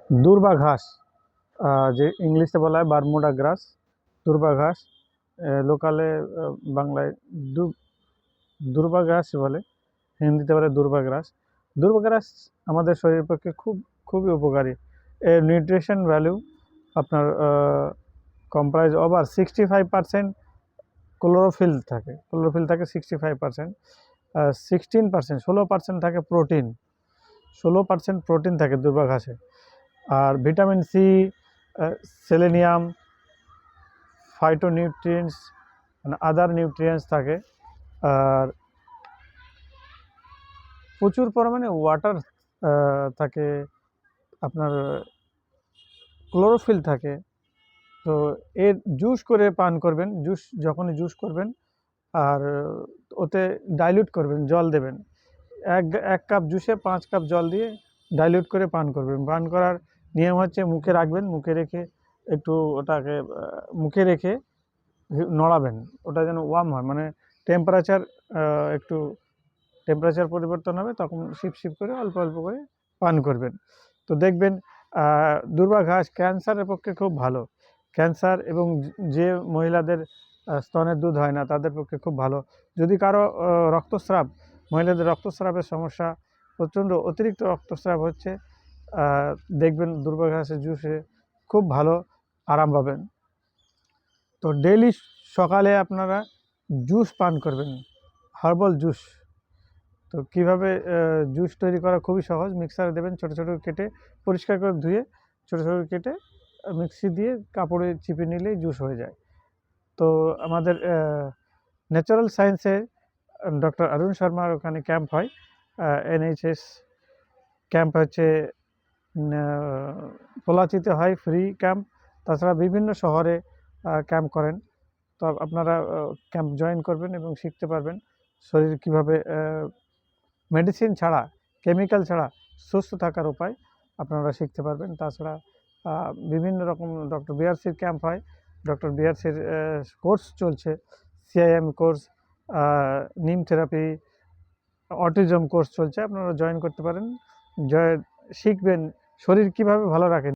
দুর্বা ঘাস, যে ইংলিশে বলা হয় বারমুডা গ্রাস, দুর্বা ঘাস, লোকালে বাংলায় দুর্বা ঘাস বলে, হিন্দিতে বলে দুর্বা ঘাস। দুর্বা ঘাস আমাদের শরীরের পক্ষে খুবই উপকারী। এর নিউট্রিশন ভ্যালু আপনার কম্প্রাইজ ওভার 65% ক্লোরোফিল থাকে 65%, 16% থাকে প্রোটিন, 16% প্রোটিন থাকে দুর্বা ঘাসে। আর ভিটামিন সি, সেলেনিয়াম, ফাইটোনিউট্রিয়েন্টস, মানে আদার নিউট্রিয়েন্টস থাকে। আর প্রচুর পরিমাণে ওয়াটার থাকে, আপনার ক্লোরোফিল থাকে। তো এর জুস করে পান করবেন, যখনই জুস করবেন আর ওতে ডাইলিউট করবেন, জল দেবেন। এক কাপ জুসে 5 কাপ জল দিয়ে ডাইলিউট করে পান করবেন। পান করার নিয়ম হচ্ছে মুখে রাখবেন, মুখে রেখে একটু ওটাকে মুখে রেখে নড়াবেন, ওটা যেন ওয়ার্ম হয়, মানে টেম্পারেচার একটু টেম্পারেচার পরিবর্তন হবে, তখন শিপ করে অল্প অল্প করে পান করবেন। তো দেখবেন দুর্বা ঘাস ক্যান্সারের পক্ষে খুব ভালো। ক্যান্সার এবং যে মহিলাদের স্তনের দুধ হয় না তাদের পক্ষে খুব ভালো। যদি কারো রক্তস্রাব, মহিলাদের রক্তস্রাবের সমস্যা, প্রচণ্ড অতিরিক্ত রক্তস্রাব হচ্ছে, দেখবেন দুর্বা ঘাসের জুসে খুব ভালো আরাম পাবেন। তো ডেইলি সকালে আপনারা জুস পান করবেন, হার্বাল জুস। তো কীভাবে জুস তৈরি করা খুবই সহজ। মিক্সারে দেবেন, ছোটো ছোটো কেটে, পরিষ্কার করে ধুয়ে ছোটো ছোটো কেটে মিক্সি দিয়ে কাপড়ে চিপে নিলেই জুস হয়ে যায়। তো আমাদের ন্যাচারাল সায়েন্সে ডক্টর অরুণ শর্মার ওখানে ক্যাম্প হয়, NHS ক্যাম্প হচ্ছে পোলাচিতে হয়, ফ্রি ক্যাম্প। তাছাড়া বিভিন্ন শহরে ক্যাম্প করেন। তো আপনারা ক্যাম্প জয়েন করবেন এবং শিখতে পারবেন শরীর কীভাবে মেডিসিন ছাড়া, কেমিক্যাল ছাড়া সুস্থ থাকার উপায় আপনারা শিখতে পারবেন। তাছাড়া বিভিন্ন রকম ডক্টর বিআরসির ক্যাম্প হয়, ডক্টর বিআরসির কোর্স চলছে, CIM কোর্স, নিম থেরাপি, অটিজম কোর্স চলছে, আপনারা জয়েন করতে পারেন। শিখবেন শরীর কীভাবে ভালো রাখেন।